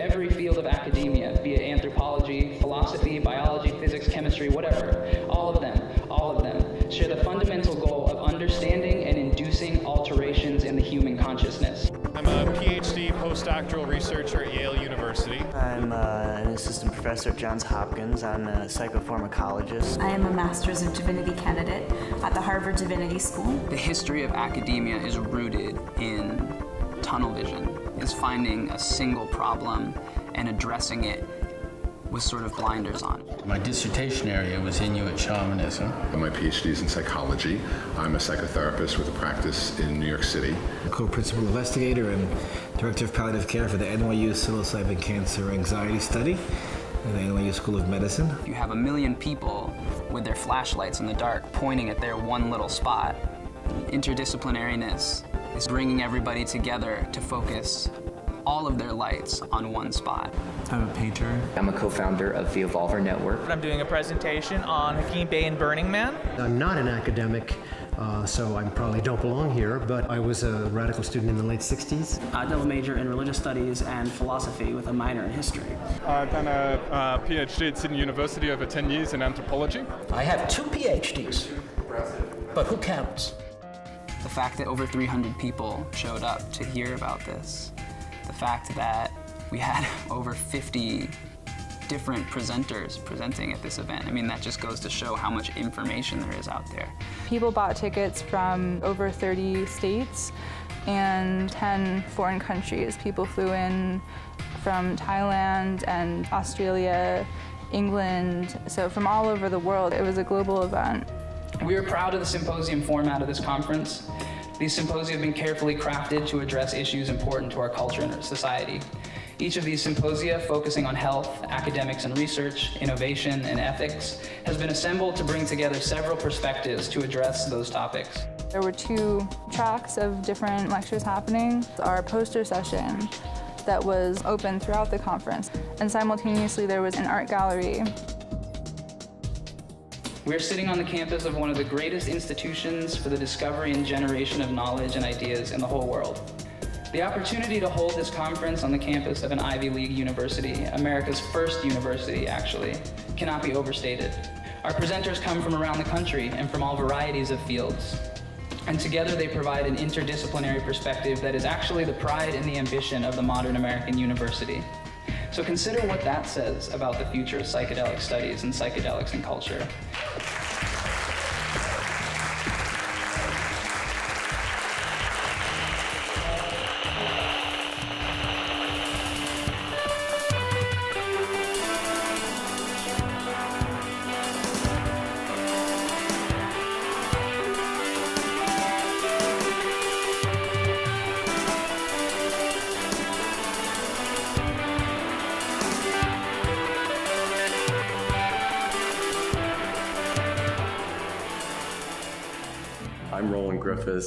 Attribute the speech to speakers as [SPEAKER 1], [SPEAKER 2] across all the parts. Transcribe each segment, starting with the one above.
[SPEAKER 1] every field of academia, be it anthropology, philosophy, biology, physics, chemistry, whatever. All of them share the fundamental goal of understanding and inducing alterations in the human consciousness.
[SPEAKER 2] I'm a PhD postdoctoral researcher at Yale University.
[SPEAKER 3] I'm an assistant professor at Johns Hopkins. I'm a psychopharmacologist.
[SPEAKER 4] I am a Master's of Divinity candidate at the Harvard Divinity School.
[SPEAKER 5] The history of academia is rooted in tunnel vision, is finding a single problem and addressing it with sort of blinders on.
[SPEAKER 6] My dissertation area was Inuit shamanism.
[SPEAKER 7] My PhD is in psychology. I'm a psychotherapist with a practice in New York City.
[SPEAKER 8] Co-principal investigator and director of palliative care for the NYU Psilocybin Cancer Anxiety Study at the NYU School of Medicine.
[SPEAKER 5] You have 1 million people with their flashlights in the dark pointing at their one little spot. Interdisciplinariness is bringing everybody together to focus all of their lights on one spot.
[SPEAKER 9] I'm a painter.
[SPEAKER 10] I'm a co-founder of the Evolver Network.
[SPEAKER 11] I'm doing a presentation on Hakeem Bey and Burning Man.
[SPEAKER 12] I'm not an academic, so I probably don't belong here, but I was a radical student in the late 60s.
[SPEAKER 13] I double major in religious studies and philosophy with a minor in history.
[SPEAKER 14] I've done a PhD at Sydney University over 10 years in anthropology.
[SPEAKER 15] I have 2 PhDs, but who counts?
[SPEAKER 5] The fact that over 300 people showed up to hear about this, the fact that we had over 50 different presenters presenting at this event. I mean, that just goes to show how much information there is out there.
[SPEAKER 16] People bought tickets from over 30 states and 10 foreign countries. People flew in from Thailand and Australia, England, so from all over the world. It was a global event.
[SPEAKER 1] We are proud of the symposium format of this conference. These symposia have been carefully crafted to address issues important to our culture and our society. Each of these symposia, focusing on health, academics and research, innovation, and ethics, has been assembled to bring together several perspectives to address those topics.
[SPEAKER 16] There were 2 tracks of different lectures happening. Our poster session that was open throughout the conference, and simultaneously there was an art gallery.
[SPEAKER 1] We're sitting on the campus of one of the greatest institutions for the discovery and generation of knowledge and ideas in the whole world. The opportunity to hold this conference on the campus of an Ivy League university, America's first university actually, cannot be overstated. Our presenters come from around the country and from all varieties of fields. And together they provide an interdisciplinary perspective that is actually the pride and the ambition of the modern American university. So consider what that says about the future of psychedelic studies and psychedelics and culture.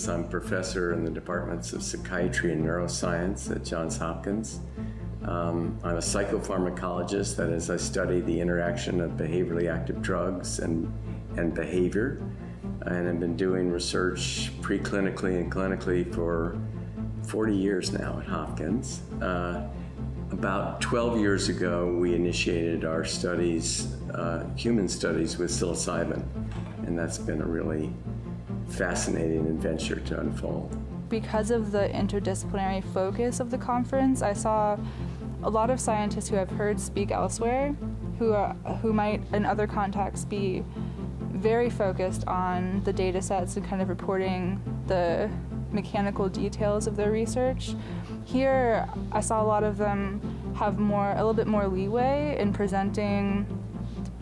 [SPEAKER 17] I'm professor in the departments of psychiatry and neuroscience at Johns Hopkins. I'm a psychopharmacologist, that is, I study the interaction of behaviorally active drugs and behavior. And I've been doing research preclinically and clinically for 40 years now at Hopkins. About 12 years ago, we initiated our studies, human studies with psilocybin, and that's been a really fascinating adventure to unfold.
[SPEAKER 16] Because of the interdisciplinary focus of the conference, I saw a lot of scientists who I've heard speak elsewhere, who might in other contexts be very focused on the data sets and kind of reporting the mechanical details of their research. Here, I saw a lot of them have a little bit more leeway in presenting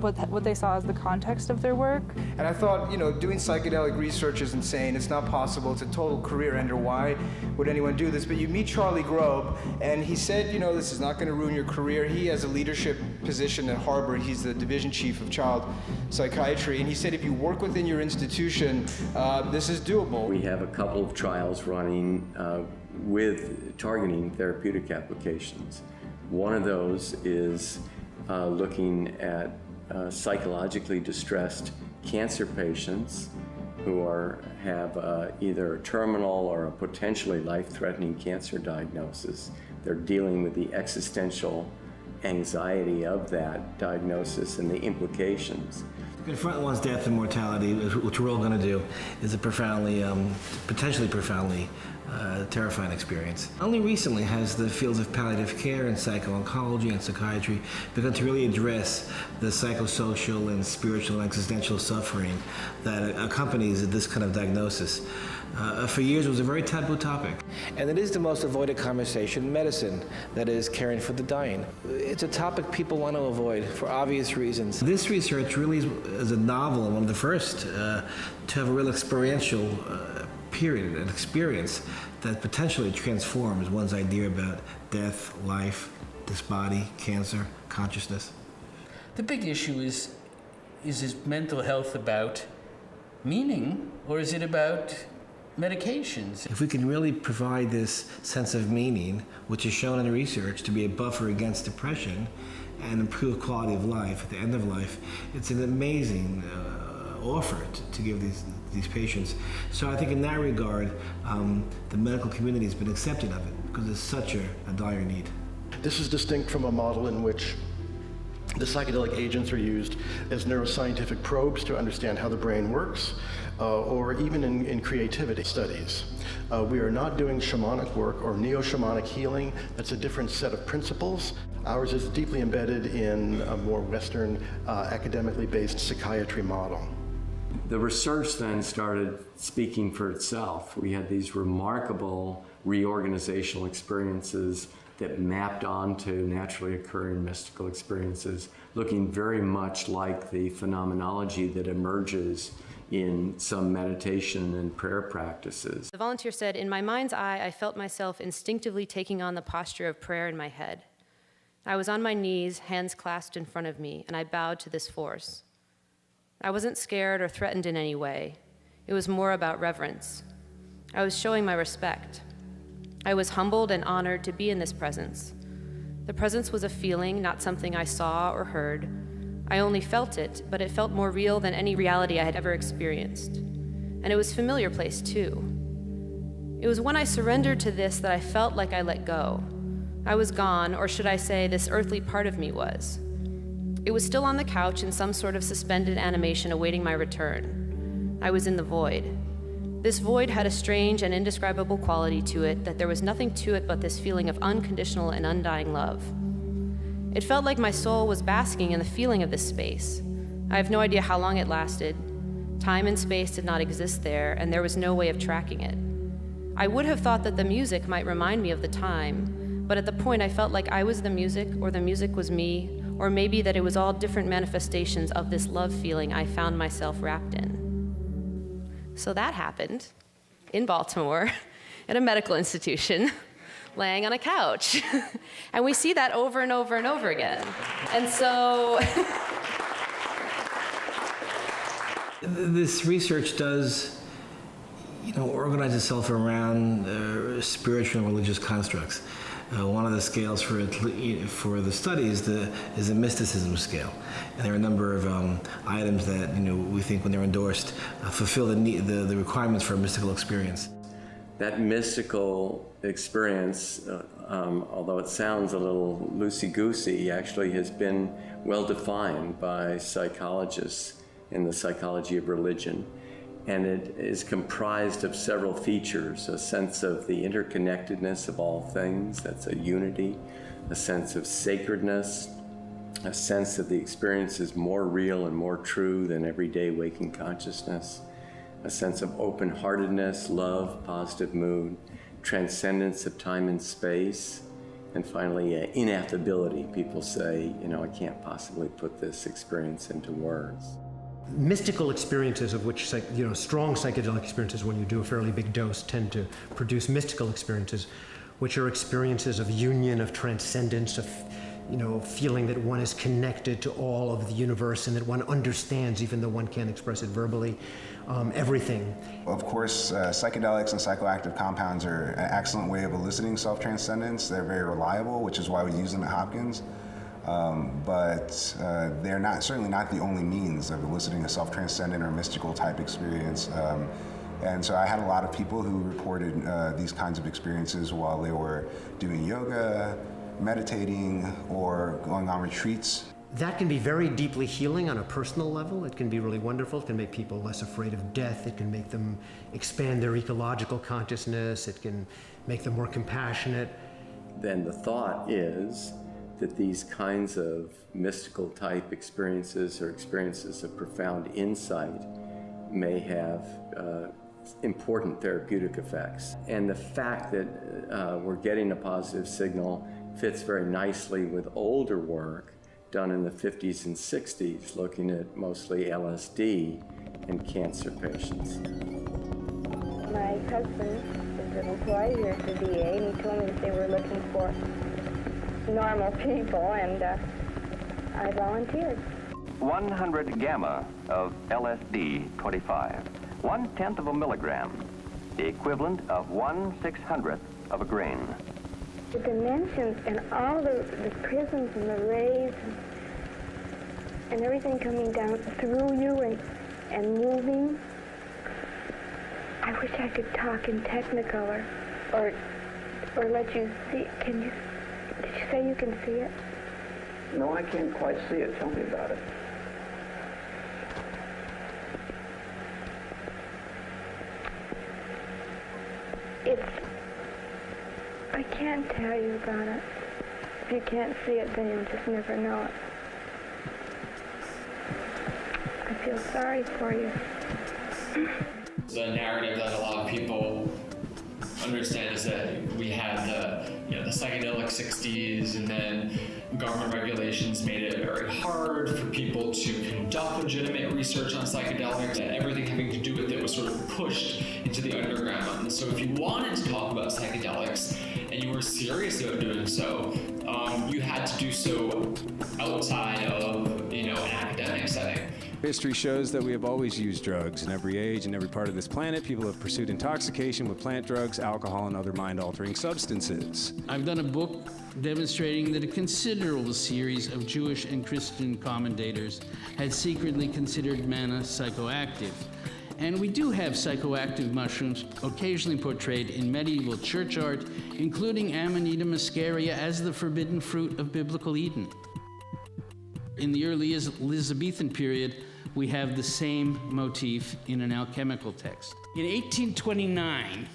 [SPEAKER 16] what they saw as the context of their work.
[SPEAKER 18] And I thought, doing psychedelic research is insane. It's not possible. It's a total career ender. Why would anyone do this? But you meet Charlie Grob, and he said, this is not going to ruin your career. He has a leadership position at Harvard. He's the division chief of child psychiatry. And he said, if you work within your institution, this is doable.
[SPEAKER 17] We have a couple of trials running with targeting therapeutic applications. One of those is looking at psychologically distressed cancer patients who have either a terminal or a potentially life-threatening cancer diagnosis. They're dealing with the existential anxiety of that diagnosis and the implications.
[SPEAKER 8] To confront one's death and mortality, which we're all going to do, is a profoundly, potentially profoundly terrifying experience. Only recently has the fields of palliative care and psycho-oncology and psychiatry begun to really address the psychosocial and spiritual and existential suffering that accompanies this kind of diagnosis. For years, it was a very taboo topic. And it is the most avoided conversation in medicine, that is, caring for the dying. It's a topic people want to avoid for obvious reasons. This research really is a novel and one of the first to have a real experiential period, an experience that potentially transforms one's idea about death, life, this body, cancer, consciousness.
[SPEAKER 6] The big issue is mental health about meaning, or is it about medications?
[SPEAKER 8] If we can really provide this sense of meaning, which is shown in the research to be a buffer against depression and improve quality of life at the end of life, it's an amazing offer to give these patients. So I think in that regard, the medical community has been accepting of it because it's such a dire need.
[SPEAKER 9] This is distinct from a model in which the psychedelic agents are used as neuroscientific probes to understand how the brain works, or even in creativity studies. We are not doing shamanic work or neo-shamanic healing. That's a different set of principles. Ours is deeply embedded in a more Western, academically based psychiatry model.
[SPEAKER 17] The research then started speaking for itself. We had these remarkable reorganizational experiences that mapped onto naturally occurring mystical experiences, looking very much like the phenomenology that emerges in some meditation and prayer practices.
[SPEAKER 19] The volunteer said, "In my mind's eye, I felt myself instinctively taking on the posture of prayer in my head. I was on my knees, hands clasped in front of me, and I bowed to this force. I wasn't scared or threatened in any way. It was more about reverence. I was showing my respect. I was humbled and honored to be in this presence. The presence was a feeling, not something I saw or heard. I only felt it, but it felt more real than any reality I had ever experienced. And it was a familiar place, too. It was when I surrendered to this that I felt like I let go. I was gone, or should I say, this earthly part of me was. It was still on the couch in some sort of suspended animation awaiting my return. I was in the void. This void had a strange and indescribable quality to it, that there was nothing to it but this feeling of unconditional and undying love. It felt like my soul was basking in the feeling of this space. I have no idea how long it lasted. Time and space did not exist there, and there was no way of tracking it. I would have thought that the music might remind me of the time, but at the point I felt like I was the music, or the music was me, or maybe that it was all different manifestations of this love feeling I found myself wrapped in." So that happened in Baltimore at a medical institution, laying on a couch. And we see that over and over and over again. And so
[SPEAKER 8] this research does, organize itself around spiritual and religious constructs. One of the scales for the study is the mysticism scale, and there are a number of items that we think, when they're endorsed, fulfill the requirements for a mystical experience.
[SPEAKER 17] That mystical experience, although it sounds a little loosey-goosey, actually has been well defined by psychologists in the psychology of religion. And it is comprised of several features: a sense of the interconnectedness of all things, that's a unity, a sense of sacredness, a sense that the experience is more real and more true than everyday waking consciousness, a sense of open-heartedness, love, positive mood, transcendence of time and space, and finally, ineffability. People say, I can't possibly put this experience into words.
[SPEAKER 12] Mystical experiences, of which strong psychedelic experiences, when you do a fairly big dose, tend to produce mystical experiences, which are experiences of union, of transcendence, of feeling that one is connected to all of the universe and that one understands, even though one can't express it verbally, everything.
[SPEAKER 20] Of course, psychedelics and psychoactive compounds are an excellent way of eliciting self-transcendence. They're very reliable, which is why we use them at Hopkins. But they're certainly not the only means of eliciting a self-transcendent or mystical type experience. And so I had a lot of people who reported these kinds of experiences while they were doing yoga, meditating, or going on retreats.
[SPEAKER 12] That can be very deeply healing on a personal level. It can be really wonderful. It can make people less afraid of death. It can make them expand their ecological consciousness. It can make them more compassionate.
[SPEAKER 17] Then the thought is that these kinds of mystical type experiences or experiences of profound insight may have important therapeutic effects. And the fact that we're getting a positive signal fits very nicely with older work done in the 50s and 60s, looking at mostly LSD in cancer patients.
[SPEAKER 21] My husband is an employee here at the VA, and he told me that they were looking for normal people, and I volunteered.
[SPEAKER 22] 100 gamma of LSD-25, 1/10 of a milligram, the equivalent of 1/600th of a grain.
[SPEAKER 21] The dimensions and all the prisms and the rays and everything coming down through you and moving. I wish I could talk in Technicolor or let you see. Did you say you can see it?
[SPEAKER 15] No, I can't quite see it. Tell me about it.
[SPEAKER 21] I can't tell you about it. If you can't see it, then you'll just never know it. I feel sorry for you.
[SPEAKER 23] The narrative that a lot of people understand is that we had the psychedelic 60s, and then government regulations made it very hard for people to conduct legitimate research on psychedelics, and everything having to do with it was sort of pushed into the underground. And so if you wanted to talk about psychedelics and you were serious about doing so, you had to do so outside of an academic setting.
[SPEAKER 24] History shows that we have always used drugs. In every age and every part of this planet, people have pursued intoxication with plant drugs, alcohol, and other mind-altering substances.
[SPEAKER 6] I've done a book demonstrating that a considerable series of Jewish and Christian commentators had secretly considered manna psychoactive. And we do have psychoactive mushrooms occasionally portrayed in medieval church art, including Amanita muscaria as the forbidden fruit of biblical Eden. In the early Elizabethan period, we have the same motif in an alchemical text. In 1829,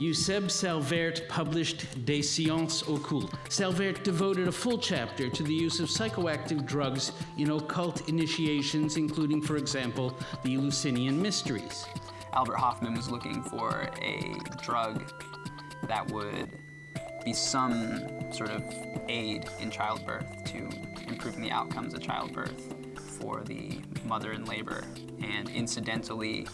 [SPEAKER 6] Eusèbe Salvert published Des Sciences Occultes. Salvert devoted a full chapter to the use of psychoactive drugs in occult initiations, including, for example, the Eleusinian Mysteries.
[SPEAKER 5] Albert Hoffman was looking for a drug that would be some sort of aid in childbirth to improving the outcomes of childbirth for the mother in labor, and incidentally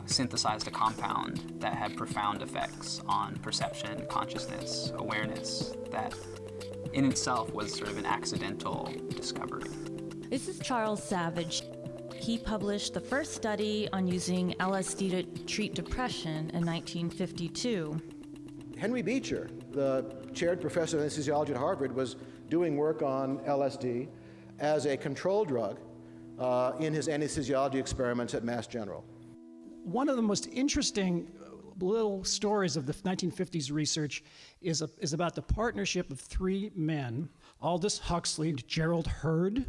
[SPEAKER 5] synthesized a compound that had profound effects on perception, consciousness, awareness, that in itself was sort of an accidental discovery.
[SPEAKER 25] This is Charles Savage. He published the first study on using LSD to treat depression in 1952.
[SPEAKER 26] Henry Beecher, the chaired professor of anesthesiology at Harvard, was doing work on LSD as a control drug in his anesthesiology experiments at Mass General.
[SPEAKER 27] One of the most interesting little stories of the 1950s research is about the partnership of three men, Aldous Huxley, Gerald Hurd,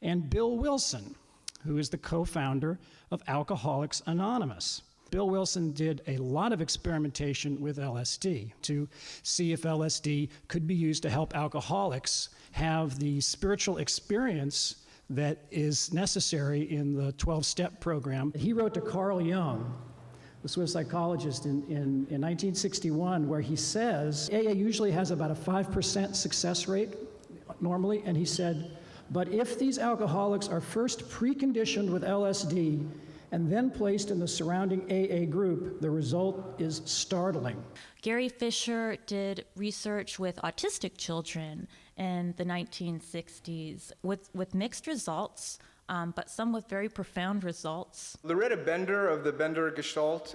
[SPEAKER 27] and Bill Wilson, who is the co-founder of Alcoholics Anonymous. Bill Wilson did a lot of experimentation with LSD to see if LSD could be used to help alcoholics have the spiritual experience that is necessary in the 12-step program. He wrote to Carl Jung, the Swiss psychologist, in 1961, where he says, AA usually has about a 5% success rate normally, and he said, but if these alcoholics are first preconditioned with LSD and then placed in the surrounding AA group, the result is startling.
[SPEAKER 25] Gary Fisher did research with autistic children in the 1960s with mixed results, but some with very profound results.
[SPEAKER 18] Loretta Bender of the Bender Gestalt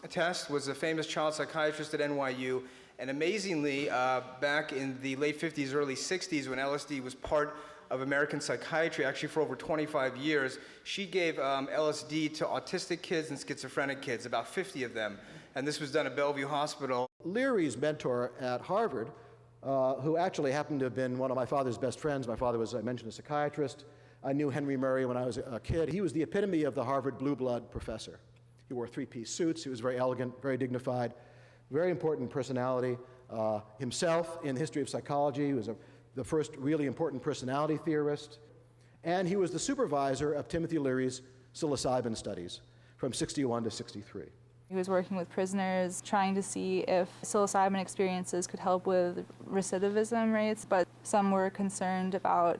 [SPEAKER 18] test was a famous child psychiatrist at NYU, and amazingly, back in the late 50s, early 60s, when LSD was part of American psychiatry, actually for over 25 years. She gave LSD to autistic kids and schizophrenic kids, about 50 of them. And this was done at Bellevue Hospital.
[SPEAKER 26] Leary's mentor at Harvard, who actually happened to have been one of my father's best friends. My father was, I mentioned, a psychiatrist. I knew Henry Murray when I was a kid. He was the epitome of the Harvard blue blood professor. He wore three-piece suits. He was very elegant, very dignified, very important personality. Himself, in the history of psychology, he was the first really important personality theorist. And he was the supervisor of Timothy Leary's psilocybin studies from 61 to 63.
[SPEAKER 16] He was working with prisoners, trying to see if psilocybin experiences could help with recidivism rates, but some were concerned about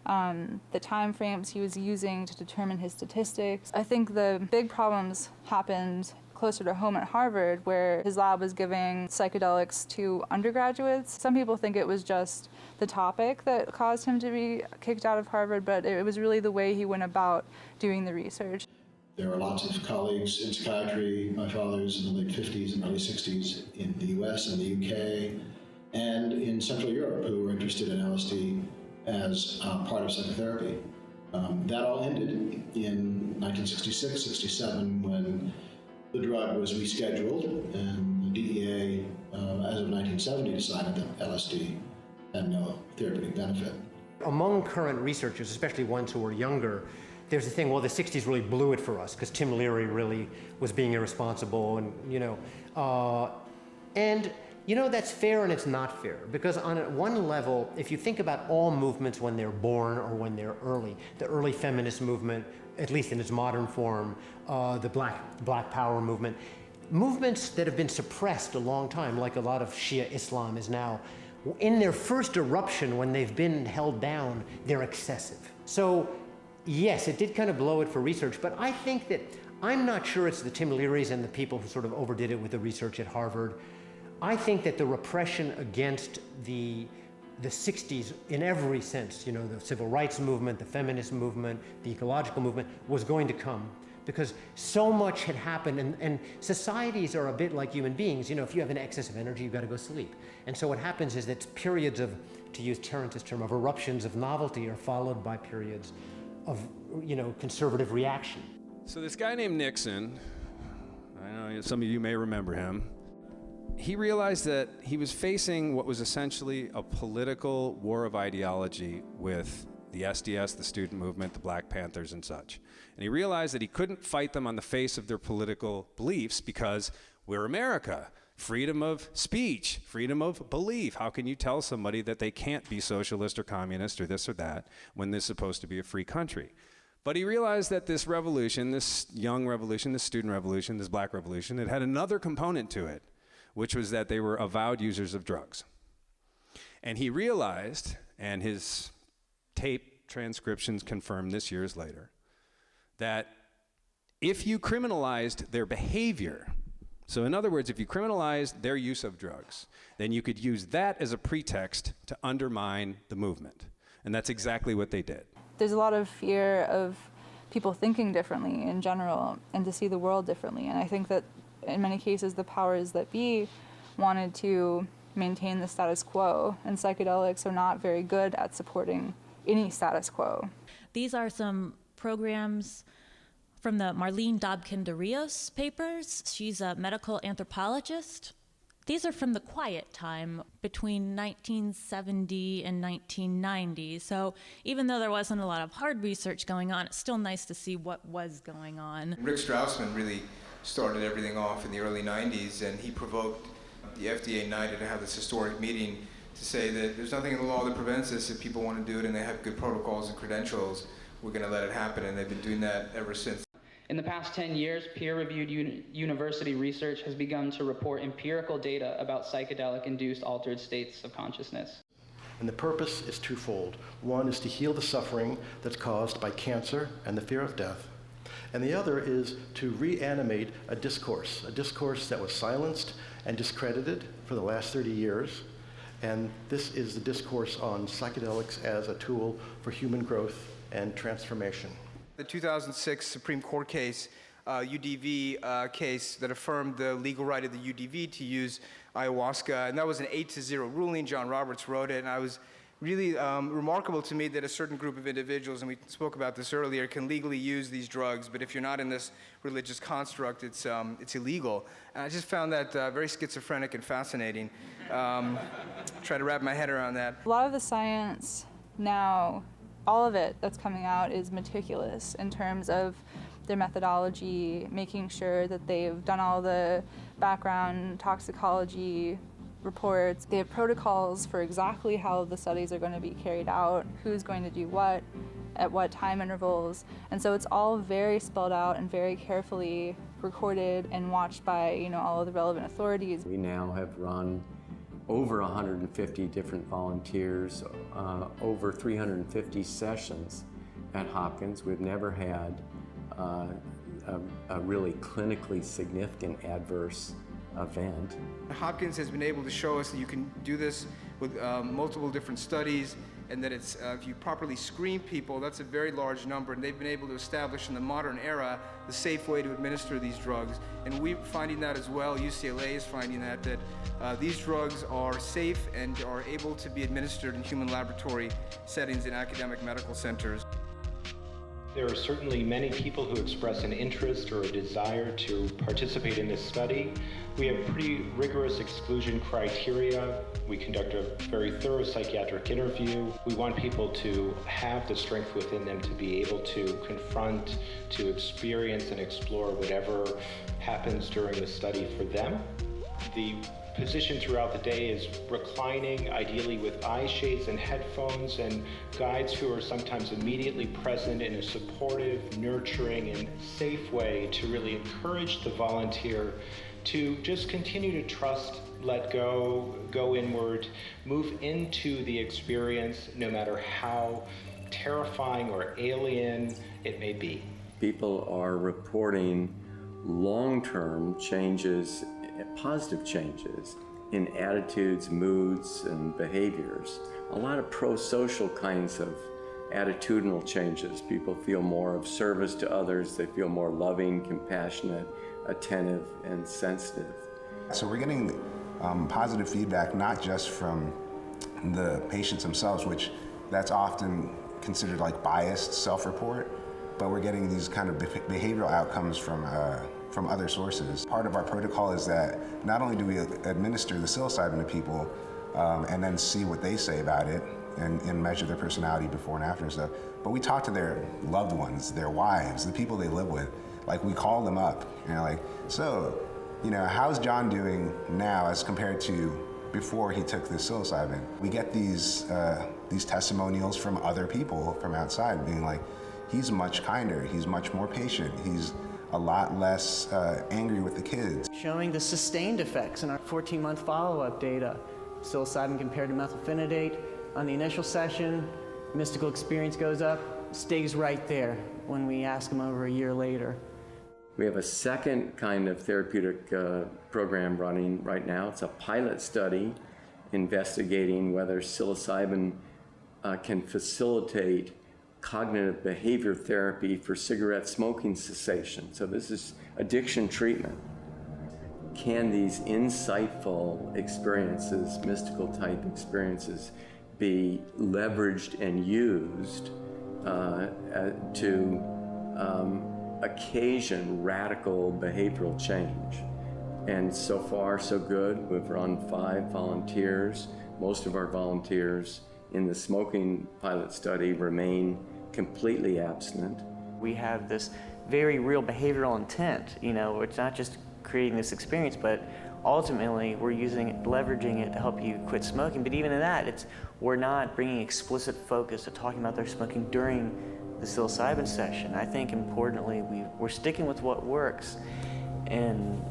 [SPEAKER 16] the time frames he was using to determine his statistics. I think the big problems happened closer to home at Harvard, where his lab was giving psychedelics to undergraduates. Some people think it was just the topic that caused him to be kicked out of Harvard, but it was really the way he went about doing the research.
[SPEAKER 2] There are lots of colleagues in psychiatry, my father's in the late 50s and early 60s in the US and the UK, and in Central Europe, who were interested in LSD as part of psychotherapy. That all ended in 1966, 67, when the drug was rescheduled, and the DEA, as of 1970, decided that LSD had no therapeutic benefit.
[SPEAKER 12] Among current researchers, especially ones who are younger, there's the thing, well, the 60s really blew it for us because Tim Leary really was being irresponsible, and that's fair and it's not fair, because on one level, if you think about all movements when they're born or when they're early, the early feminist movement, at least in its modern form, the Black Power movement, movements that have been suppressed a long time, like a lot of Shia Islam is now, in their first eruption, when they've been held down, they're excessive. So, yes, it did kind of blow it for research, but I think that, I'm not sure it's the Tim Learys and the people who sort of overdid it with the research at Harvard. I think that the repression against the 60s, in every sense, the civil rights movement, the feminist movement, the ecological movement, was going to come, because so much had happened, and societies are a bit like human beings. If you have an excess of energy, you've got to go sleep. And so what happens is that periods of, to use Terence's term, of eruptions of novelty are followed by periods of, conservative reaction.
[SPEAKER 24] So this guy named Nixon, I know some of you may remember him, he realized that he was facing what was essentially a political war of ideology with the SDS, the student movement, the Black Panthers and such. And he realized that he couldn't fight them on the face of their political beliefs because we're America. Freedom of speech, freedom of belief. How can you tell somebody that they can't be socialist or communist or this or that when this is supposed to be a free country? But he realized that this revolution, this young revolution, this student revolution, this black revolution, it had another component to it, which was that they were avowed users of drugs. And he realized, and his tape transcriptions confirmed this years later, that if you criminalized their behavior, so in other words, if you criminalized their use of drugs, then you could use that as a pretext to undermine the movement. And that's exactly what they did.
[SPEAKER 16] There's a lot of fear of people thinking differently in general and to see the world differently. And I think that in many cases, the powers that be wanted to maintain the status quo, and psychedelics are not very good at supporting any status quo.
[SPEAKER 25] These are some programs from the Marlene Dobkin de Rios papers. She's a medical anthropologist. These are from the quiet time between 1970 and 1990. So even though there wasn't a lot of hard research going on, it's still nice to see what was going on.
[SPEAKER 18] Rick Strausman really started everything off in the early 90s, and he provoked the FDA NIDA to have this historic meeting to say that there's nothing in the law that prevents this. If people want to do it and they have good protocols and credentials, we're going to let it happen, and they've been doing that ever since.
[SPEAKER 1] In the past 10 years, peer-reviewed university research has begun to report empirical data about psychedelic-induced altered states of consciousness.
[SPEAKER 9] And the purpose is twofold. One is to heal the suffering that's caused by cancer and the fear of death. And the other is to reanimate a discourse that was silenced and discredited for the last 30 years. And this is the discourse on psychedelics as a tool for human growth and transformation.
[SPEAKER 18] The 2006 Supreme Court case, UDV case that affirmed the legal right of the UDV to use ayahuasca, and that was an 8-0 ruling. John Roberts wrote it, and I was really remarkable to me that a certain group of individuals, and we spoke about this earlier, can legally use these drugs, but if you're not in this religious construct, it's illegal. And I just found that very schizophrenic and fascinating. Try to wrap my head around that.
[SPEAKER 16] A lot of the science now, all of it that's coming out is meticulous in terms of their methodology, making sure that they've done all the background toxicology reports. They have protocols for exactly how the studies are going to be carried out, who's going to do what, at what time intervals. And so it's all very spelled out and very carefully recorded and watched by, all of the relevant authorities.
[SPEAKER 17] We now have run over 150 different volunteers, over 350 sessions at Hopkins. We've never had a really clinically significant adverse event.
[SPEAKER 18] Hopkins has been able to show us that you can do this with multiple different studies, and that it's, if you properly screen people, that's a very large number, and they've been able to establish in the modern era the safe way to administer these drugs. And we're finding that as well. UCLA is finding that these drugs are safe and are able to be administered in human laboratory settings in academic medical centers.
[SPEAKER 3] There are certainly many people who express an interest or a desire to participate in this study. We have pretty rigorous exclusion criteria. We conduct a very thorough psychiatric interview. We want people to have the strength within them to be able to confront, to experience and explore whatever happens during the study for them. The position throughout the day is reclining, ideally with eye shades and headphones, and guides who are sometimes immediately present in a supportive, nurturing, and safe way to really encourage the volunteer to just continue to trust, let go, go inward, move into the experience no matter how terrifying or alien it may be.
[SPEAKER 17] People are reporting long-term changes, positive changes in attitudes, moods, and behaviors. A lot of pro-social kinds of attitudinal changes. People feel more of service to others. They feel more loving, compassionate, attentive, and sensitive.
[SPEAKER 20] So we're getting positive feedback not just from the patients themselves, which that's often considered like biased self-report, but we're getting these kind of behavioral outcomes from other sources. Part of our protocol is that not only do we administer the psilocybin to people and then see what they say about it and measure their personality before and after and stuff, but we talk to their loved ones, their wives, the people they live with. Like, we call them up and like, so, how's John doing now as compared to before he took this psilocybin? We get these testimonials from other people from outside being like, he's much kinder, he's much more patient, he's a lot less angry with the kids.
[SPEAKER 4] Showing the sustained effects in our 14-month follow-up data. Psilocybin compared to methylphenidate. On the initial session, mystical experience goes up, stays right there when we ask them over a year later.
[SPEAKER 17] We have a second kind of therapeutic program running right now. It's a pilot study investigating whether psilocybin can facilitate cognitive behavior therapy for cigarette smoking cessation. So this is addiction treatment. Can these insightful experiences, mystical type experiences, be leveraged and used to occasion radical behavioral change? And so far, so good. We've run 5 volunteers. Most of our volunteers in the smoking pilot study remain completely abstinent.
[SPEAKER 4] We have this very real behavioral intent, it's not just creating this experience, but ultimately we're leveraging it to help you quit smoking. But even in that, we're not bringing explicit focus to talking about their smoking during the psilocybin session. I think importantly, we're sticking with what works and,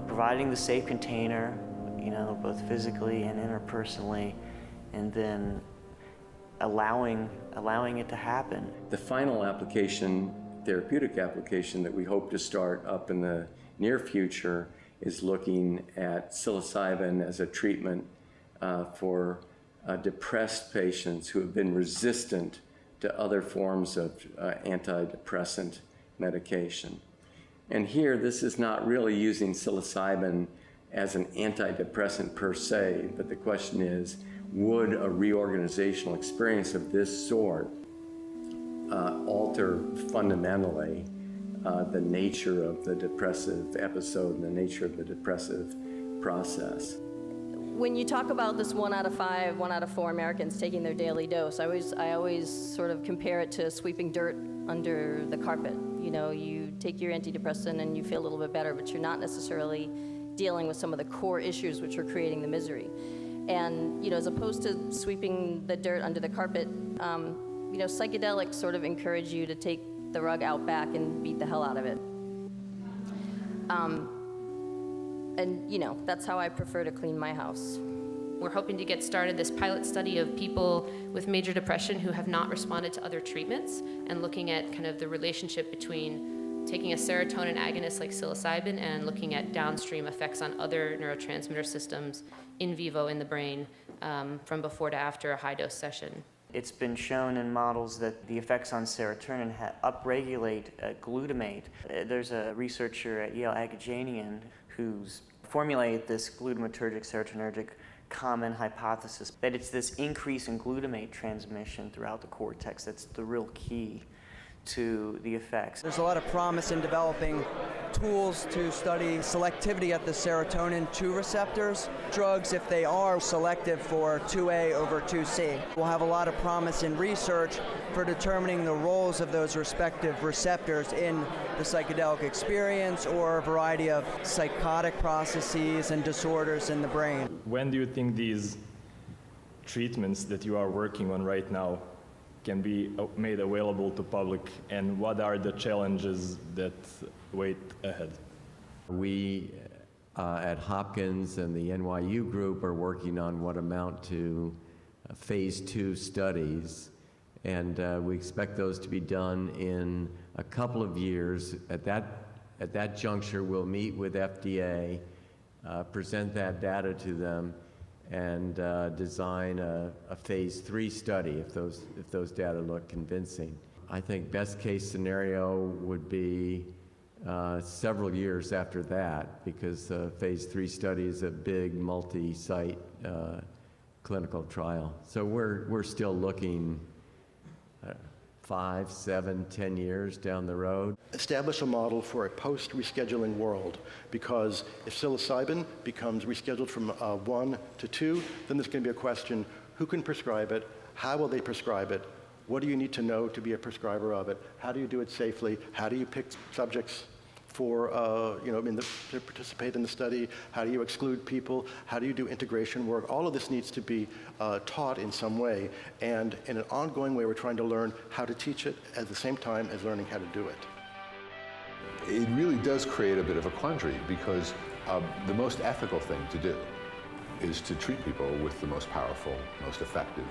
[SPEAKER 4] providing the safe container, both physically and interpersonally, and then allowing it to happen.
[SPEAKER 17] The final application, therapeutic application that we hope to start up in the near future is looking at psilocybin as a treatment for depressed patients who have been resistant to other forms of antidepressant medication. And here, this is not really using psilocybin as an antidepressant per se, but the question is, would a reorganizational experience of this sort alter fundamentally the nature of the depressive episode and the nature of the depressive process?
[SPEAKER 7] When you talk about this 1 out of 5, 1 out of 4 Americans taking their daily dose, I always sort of compare it to sweeping dirt under the carpet. You know, you take your antidepressant and you feel a little bit better, but you're not necessarily dealing with some of the core issues which are creating the misery. And, you know, as opposed to sweeping the dirt under the carpet, you know, psychedelics sort of encourage you to take the rug out back and beat the hell out of it. And, you know, that's how I prefer to clean my house.
[SPEAKER 8] We're hoping to get started this pilot study of people with major depression who have not responded to other treatments, and looking at kind of the relationship between taking a serotonin agonist like psilocybin and looking at downstream effects on other neurotransmitter systems in vivo in the brain from before to after a high-dose session.
[SPEAKER 4] It's been shown in models that the effects on serotonin upregulate glutamate. There's a researcher at Yale Agajanian who's formulated this glutamatergic serotonergic common hypothesis that it's this increase in glutamate transmission throughout the cortex that's the real key to the effects.
[SPEAKER 10] There's a lot of promise in developing tools to study selectivity at the serotonin 2 receptors. Drugs, if they are selective for 2A over 2C, will have a lot of promise in research for determining the roles of those respective receptors in the psychedelic experience or a variety of psychotic processes and disorders in the brain.
[SPEAKER 11] When do you think these treatments that you are working on right now can be made available to public, and what are the challenges that wait ahead?
[SPEAKER 17] We at Hopkins and the NYU group are working on what amount to phase 2 studies, and we expect those to be done in a couple of years. At that juncture, we'll meet with FDA, present that data to them, and design a phase 3 study if those data look convincing. I think best case scenario would be several years after that, because phase 3 study is a big multi-site clinical trial. So we're still looking 5, 7, 10 years down the road.
[SPEAKER 9] Establish a model for a post-rescheduling world, because if psilocybin becomes rescheduled from 1 to 2, then there's going to be a question: who can prescribe it? How will they prescribe it? What do you need to know to be a prescriber of it? How do you do it safely? How do you pick subjects for, to participate in the study? How do you exclude people? How do you do integration work? All of this needs to be taught in some way, and in an ongoing way, we're trying to learn how to teach it at the same time as learning how to do it.
[SPEAKER 13] It really does create a bit of a quandary, because the most ethical thing to do is to treat people with the most powerful, most effective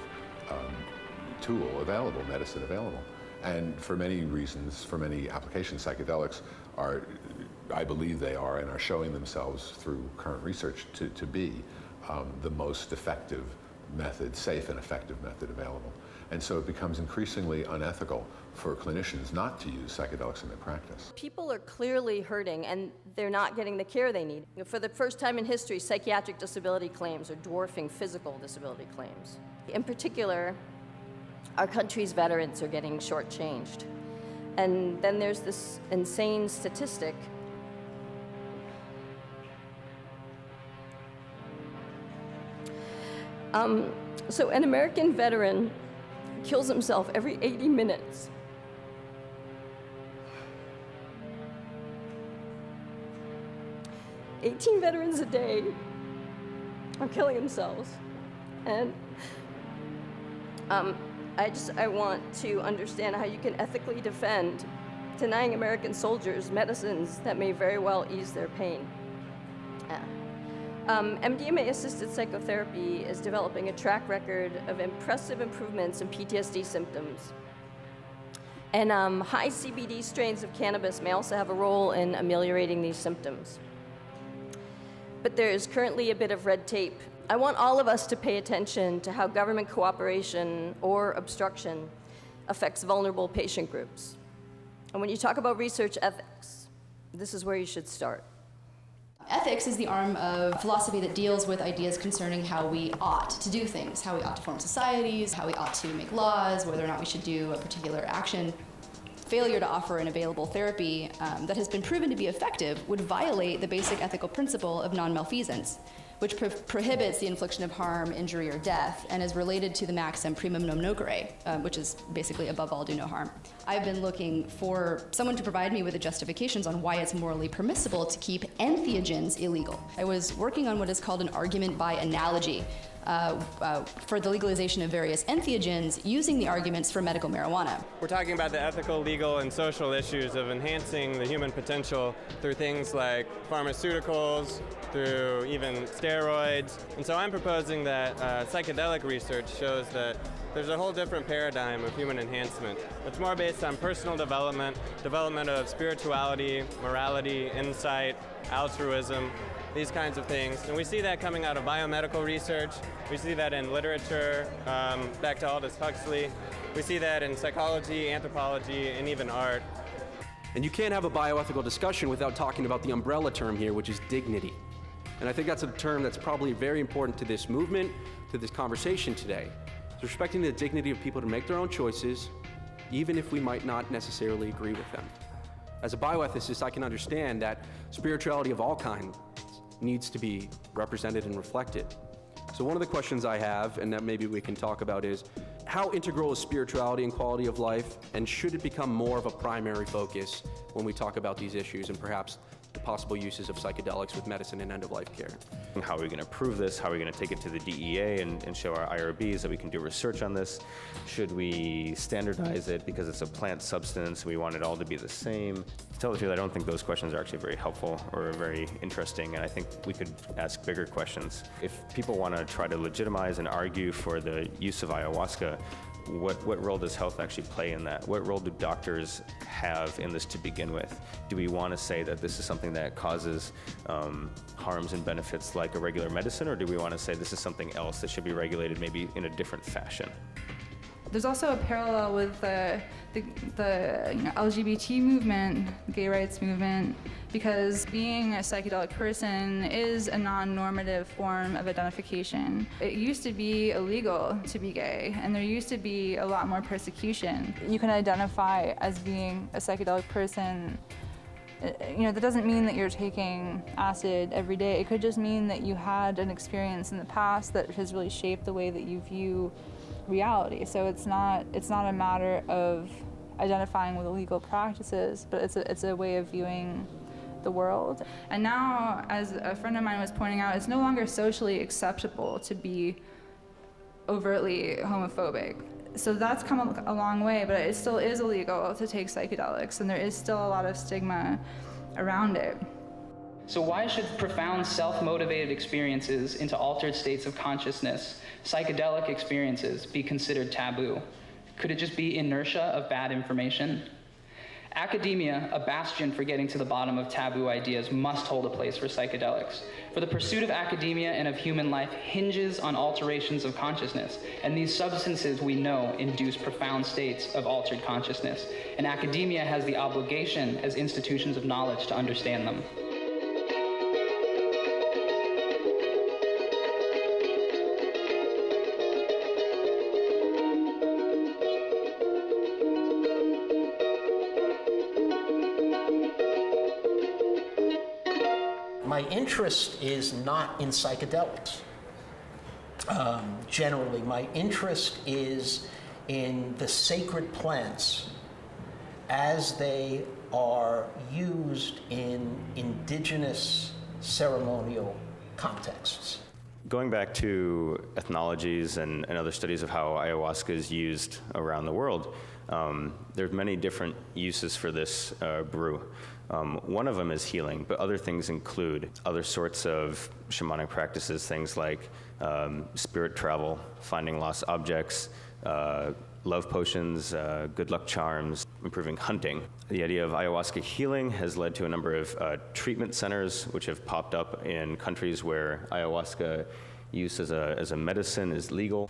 [SPEAKER 13] tool available, medicine available. And for many reasons, for many applications, psychedelics are, I believe they are, and are showing themselves through current research to be the most effective method, safe and effective method available. And so it becomes increasingly unethical for clinicians not to use psychedelics in their practice.
[SPEAKER 7] People are clearly hurting, and they're not getting the care they need. For the first time in history, psychiatric disability claims are dwarfing physical disability claims. In particular, our country's veterans are getting shortchanged. And then there's this insane statistic. So an American veteran kills himself every 80 minutes. "18 veterans a day are killing themselves." And I want to understand how you can ethically defend denying American soldiers medicines that may very well ease their pain. MDMA-assisted psychotherapy is developing a track record of impressive improvements in PTSD symptoms. And high CBD strains of cannabis may also have a role in ameliorating these symptoms. But there is currently a bit of red tape. I want all of us to pay attention to how government cooperation or obstruction affects vulnerable patient groups. And when you talk about research ethics, this is where you should start.
[SPEAKER 6] Ethics is the arm of philosophy that deals with ideas concerning how we ought to do things, how we ought to form societies, how we ought to make laws, whether or not we should do a particular action. Failure to offer an available therapy that has been proven to be effective would violate the basic ethical principle of non-malfeasance, which prohibits the infliction of harm, injury, or death, and is related to the maxim primum non nocere, which is basically above all do no harm. I've been looking for someone to provide me with the justifications on why it's morally permissible to keep entheogens illegal. I was working on what is called an argument by analogy for the legalization of various entheogens using the arguments for medical marijuana.
[SPEAKER 14] We're talking about the ethical, legal, and social issues of enhancing the human potential through things like pharmaceuticals, through even steroids. And so I'm proposing that psychedelic research shows that there's a whole different paradigm of human enhancement. It's more based on personal development, development of spirituality, morality, insight, altruism, these kinds of things. And we see that coming out of biomedical research. We see that in literature, back to Aldous Huxley. We see that in psychology, anthropology, and even art.
[SPEAKER 15] And you can't have a bioethical discussion without talking about the umbrella term here, which is dignity. And I think that's a term that's probably very important to this movement, to this conversation today. It's respecting the dignity of people to make their own choices, even if we might not necessarily agree with them. As a bioethicist, I can understand that spirituality of all kinds needs to be represented and reflected. So one of the questions I have, and that maybe we can talk about, is how integral is spirituality and quality of life, and should it become more of a primary focus when we talk about these issues and perhaps the possible uses of psychedelics with medicine and end-of-life care?
[SPEAKER 19] How are we going to prove this? How are we going to take it to the DEA and show our IRBs that we can do research on this? Should we standardize it because it's a plant substance? We want it all to be the same. To tell the truth, I don't think those questions are actually very helpful or very interesting, and I think we could ask bigger questions. If people want to try to legitimize and argue for the use of ayahuasca, what role does health actually play in that? What role do doctors have in this to begin with? Do we want to say that this is something that causes harms and benefits like a regular medicine, or do we want to say this is something else that should be regulated maybe in a different fashion?
[SPEAKER 16] There's also a parallel with the LGBT movement, the gay rights movement, because being a psychedelic person is a non-normative form of identification. It used to be illegal to be gay, and there used to be a lot more persecution. You can identify as being a psychedelic person. That doesn't mean that you're taking acid every day. It could just mean that you had an experience in the past that has really shaped the way that you view reality. So it's not a matter of identifying with illegal practices, but it's a way of viewing the world. And now, as a friend of mine was pointing out, it's no longer socially acceptable to be overtly homophobic. So that's come a long way, but it still is illegal to take psychedelics, and there is still a lot of stigma around it.
[SPEAKER 1] So why should profound self-motivated experiences into altered states of consciousness, psychedelic experiences, be considered taboo? Could it just be inertia of bad information? Academia, a bastion for getting to the bottom of taboo ideas, must hold a place for psychedelics. For the pursuit of academia and of human life hinges on alterations of consciousness, and these substances we know induce profound states of altered consciousness, and academia has the obligation as institutions of knowledge to understand them.
[SPEAKER 21] My interest is not in psychedelics. Generally, my interest is in the sacred plants as they are used in indigenous ceremonial contexts.
[SPEAKER 19] Going back to ethnologies and other studies of how ayahuasca is used around the world, there's many different uses for this brew. One of them is healing, but other things include other sorts of shamanic practices, things like spirit travel, finding lost objects, love potions, good luck charms, improving hunting. The idea of ayahuasca healing has led to a number of treatment centers which have popped up in countries where ayahuasca use as a medicine is legal,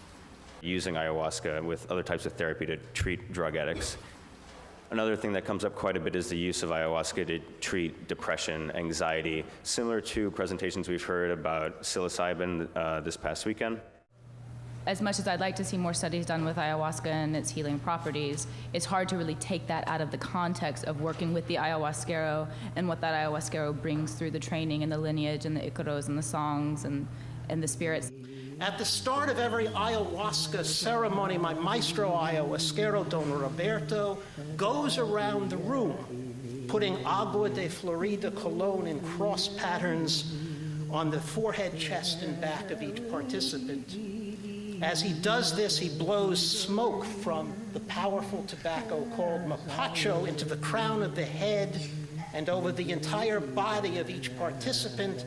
[SPEAKER 19] using ayahuasca with other types of therapy to treat drug addicts. Another thing that comes up quite a bit is the use of ayahuasca to treat depression, anxiety, similar to presentations we've heard about psilocybin this past weekend.
[SPEAKER 2] As much as I'd like to see more studies done with ayahuasca and its healing properties, it's hard to really take that out of the context of working with the ayahuasquero and what that ayahuasquero brings through the training and the lineage and the icaros and the songs and the spirits.
[SPEAKER 21] At the start of every ayahuasca ceremony, my maestro ayahuasquero, Don Roberto, goes around the room, putting agua de Florida cologne in cross patterns on the forehead, chest, and back of each participant. As he does this, he blows smoke from the powerful tobacco called mapacho into the crown of the head and over the entire body of each participant,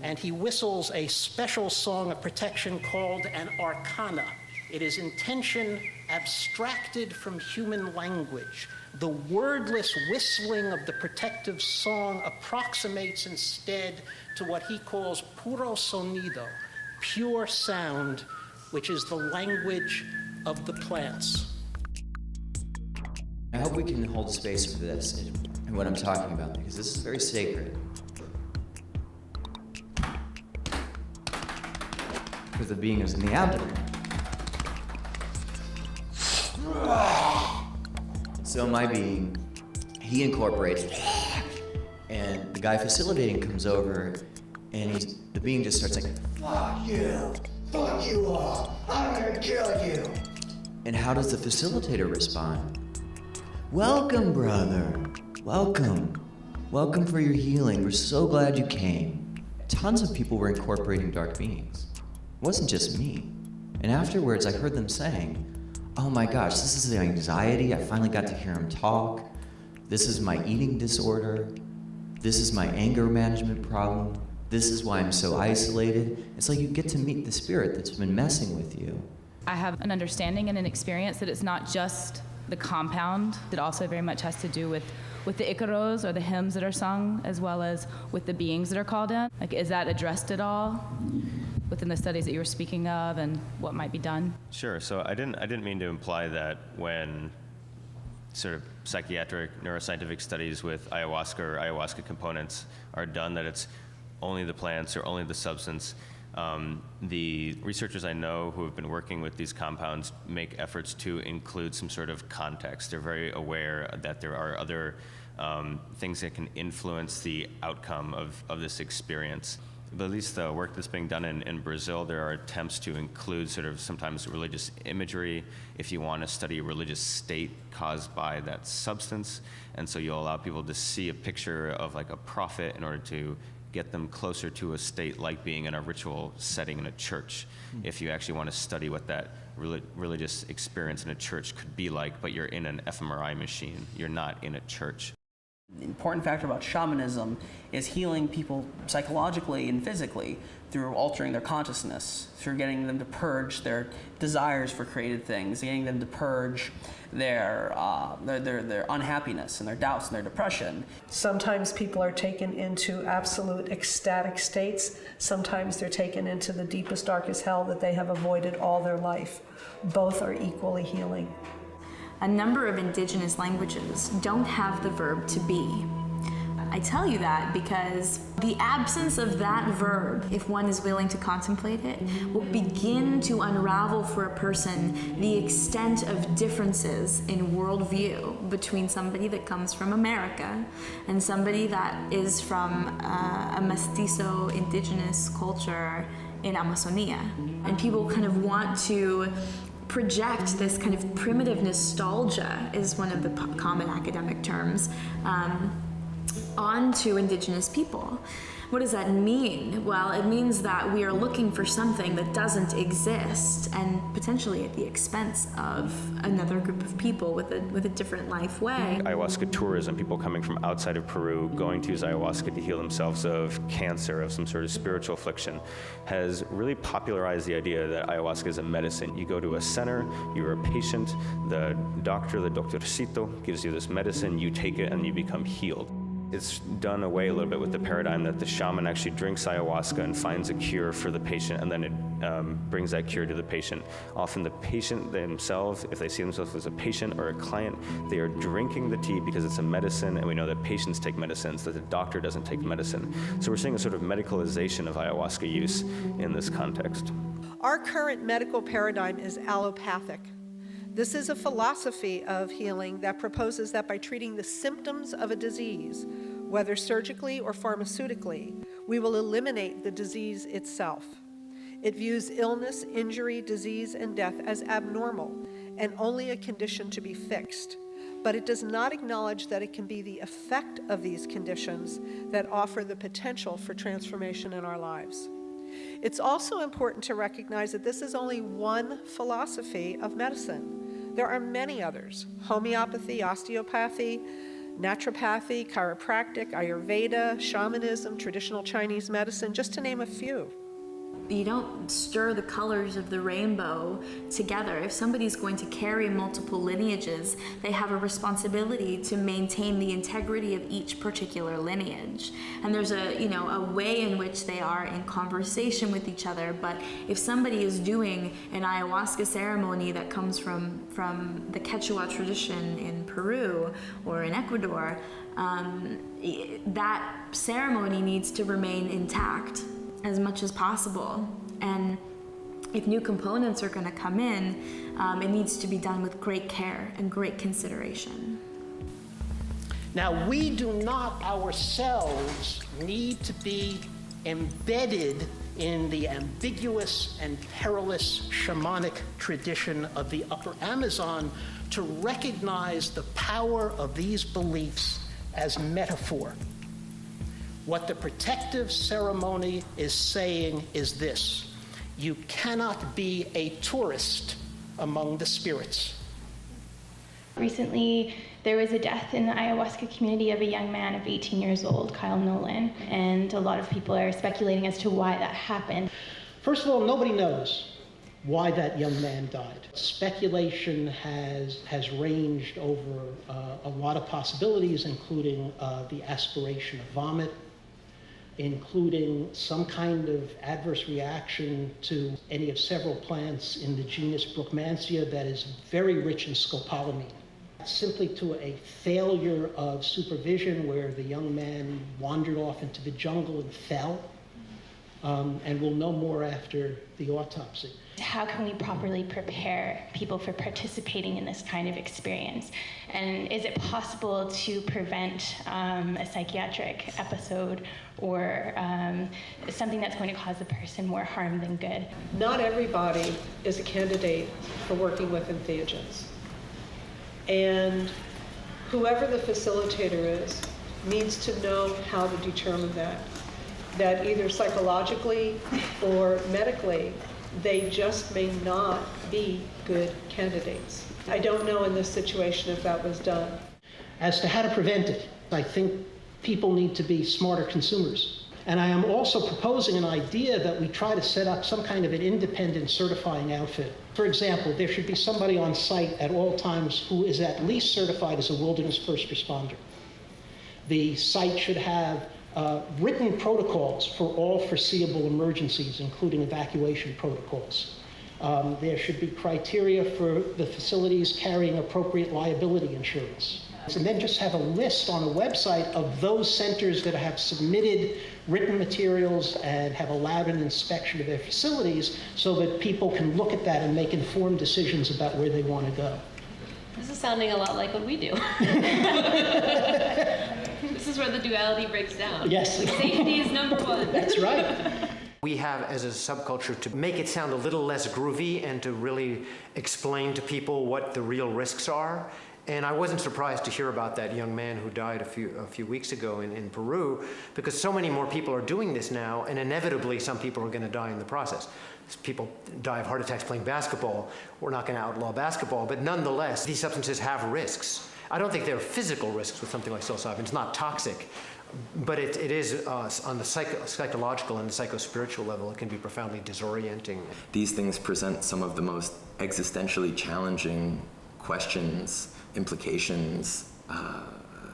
[SPEAKER 21] and he whistles a special song of protection called an arcana. It is intention abstracted from human language. The wordless whistling of the protective song approximates instead to what he calls puro sonido, pure sound, which is the language of the plants.
[SPEAKER 5] I hope we can hold space for this and what I'm talking about, because this is very sacred. For the being is in the abdomen. So my being, he incorporates, and the guy facilitating comes over, and the being just starts like, fuck you! Fuck you all! I'm gonna kill you! And how does the facilitator respond? Welcome, brother. Welcome. Welcome for your healing. We're so glad you came. Tons of people were incorporating dark beings. It wasn't just me. And afterwards, I heard them saying, oh my gosh, this is the anxiety. I finally got to hear him talk. This is my eating disorder. This is my anger management problem. This is why I'm so isolated. It's like you get to meet the spirit that's been messing with you.
[SPEAKER 2] I have an understanding and an experience that it's not just the compound. It also very much has to do with the icaros or the hymns that are sung, as well as with the beings that are called in. Like, is that addressed at all within the studies that you were speaking of and what might be done?
[SPEAKER 19] Sure. So I didn't mean to imply that when sort of psychiatric neuroscientific studies with ayahuasca or ayahuasca components are done that it's only the plants or only the substance. The researchers I know who have been working with these compounds make efforts to include some sort of context. They're very aware that there are other things that can influence the outcome of this experience. But at least the work that's being done in Brazil, there are attempts to include sort of sometimes religious imagery if you want to study a religious state caused by that substance. And so you'll allow people to see a picture of like a prophet in order to get them closer to a state like being in a ritual setting in a church. If you actually want to study what that religious experience in a church could be like, but you're in an fMRI machine, you're not in a church.
[SPEAKER 12] The important factor about shamanism is healing people psychologically and physically through altering their consciousness, through getting them to purge their desires for created things, getting them to purge their unhappiness and their doubts and their depression.
[SPEAKER 22] Sometimes people are taken into absolute ecstatic states. Sometimes they're taken into the deepest, darkest hell that they have avoided all their life. Both are equally healing.
[SPEAKER 23] A number of indigenous languages don't have the verb to be. I tell you that because the absence of that verb, if one is willing to contemplate it, will begin to unravel for a person the extent of differences in worldview between somebody that comes from America and somebody that is from a mestizo indigenous culture in Amazonia. And people kind of want to project this kind of primitive nostalgia, is one of the common academic terms, onto indigenous people. What does that mean? Well, it means that we are looking for something that doesn't exist, and potentially at the expense of another group of people with a different life way.
[SPEAKER 19] Ayahuasca tourism, people coming from outside of Peru, going to use ayahuasca to heal themselves of cancer, of some sort of spiritual affliction, has really popularized the idea that ayahuasca is a medicine. You go to a center, you're a patient, the doctor, the doctorcito, gives you this medicine, you take it and you become healed. It's done away a little bit with the paradigm that the shaman actually drinks ayahuasca and finds a cure for the patient, and then it brings that cure to the patient. Often the patient themselves, if they see themselves as a patient or a client, they are drinking the tea because it's a medicine, and we know that patients take medicines, that the doctor doesn't take medicine. So we're seeing a sort of medicalization of ayahuasca use in this context.
[SPEAKER 3] Our current medical paradigm is allopathic. This is a philosophy of healing that proposes that by treating the symptoms of a disease, whether surgically or pharmaceutically, we will eliminate the disease itself. It views illness, injury, disease, and death as abnormal and only a condition to be fixed. But it does not acknowledge that it can be the effect of these conditions that offer the potential for transformation in our lives. It's also important to recognize that this is only one philosophy of medicine. There are many others: homeopathy, osteopathy, naturopathy, chiropractic, Ayurveda, shamanism, traditional Chinese medicine, just to name a few.
[SPEAKER 23] You don't stir the colors of the rainbow together. If somebody's going to carry multiple lineages, they have a responsibility to maintain the integrity of each particular lineage. And there's a way in which they are in conversation with each other. But if somebody is doing an ayahuasca ceremony that comes from the Quechua tradition in Peru or in Ecuador, that ceremony needs to remain intact as much as possible. And if new components are going to come in, it needs to be done with great care and great consideration.
[SPEAKER 21] Now, we do not ourselves need to be embedded in the ambiguous and perilous shamanic tradition of the Upper Amazon to recognize the power of these beliefs as metaphor. What the protective ceremony is saying is this: you cannot be a tourist among the spirits.
[SPEAKER 18] Recently, there was a death in the ayahuasca community of a young man of 18 years old, Kyle Nolan, and a lot of people are speculating as to why that happened.
[SPEAKER 21] First of all, nobody knows why that young man died. Speculation has ranged over a lot of possibilities, including the aspiration of vomit, including some kind of adverse reaction to any of several plants in the genus Brookmansia that is very rich in scopolamine. Simply to a failure of supervision where the young man wandered off into the jungle and fell, and we'll know more after the autopsy.
[SPEAKER 18] How can we properly prepare people for participating in this kind of experience? And is it possible to prevent a psychiatric episode or something that's going to cause the person more harm than good?
[SPEAKER 22] Not everybody is a candidate for working with entheogens. And whoever the facilitator is needs to know how to determine that either psychologically or medically, they just may not be good candidates. I don't know in this situation if that was done.
[SPEAKER 21] As to how to prevent it, I think people need to be smarter consumers. And I am also proposing an idea that we try to set up some kind of an independent certifying outfit. For example, there should be somebody on site at all times who is at least certified as a wilderness first responder. The site should have written protocols for all foreseeable emergencies, including evacuation protocols. There should be criteria for the facilities carrying appropriate liability insurance. And then just have a list on a website of those centers that have submitted written materials and have allowed an inspection of their facilities so that people can look at that and make informed decisions about where they want to go.
[SPEAKER 8] This is sounding a lot like what we do. This is where the duality breaks down.
[SPEAKER 21] Yes.
[SPEAKER 8] Safety is number one.
[SPEAKER 21] That's right.
[SPEAKER 20] We have, as a subculture, to make it sound a little less groovy and to really explain to people what the real risks are. And I wasn't surprised to hear about that young man who died a few weeks ago in Peru, because so many more people are doing this now, and inevitably some people are going to die in the process. People die of heart attacks playing basketball. We're not going to outlaw basketball, but nonetheless, these substances have risks. I don't think there are physical risks with something like psilocybin. It's not toxic, but it is on the psychological and the psychospiritual level, it can be profoundly disorienting.
[SPEAKER 24] These things present some of the most existentially challenging questions, implications,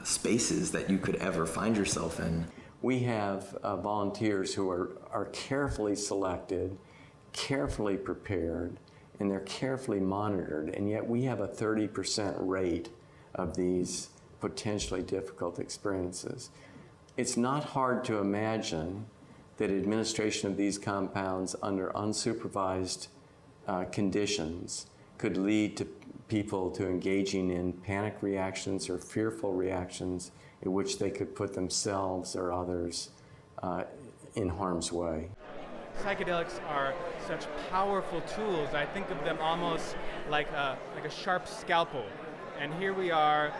[SPEAKER 5] spaces that you could ever find yourself in.
[SPEAKER 4] We have volunteers who are carefully selected, carefully prepared, and they're carefully monitored, and yet we have a 30% rate of these potentially difficult experiences. It's not hard to imagine that administration of these compounds under unsupervised conditions could lead to people to engaging in panic reactions or fearful reactions in which they could put themselves or others in harm's way.
[SPEAKER 10] Psychedelics are such powerful tools. I think of them almost like a sharp scalpel. And here we are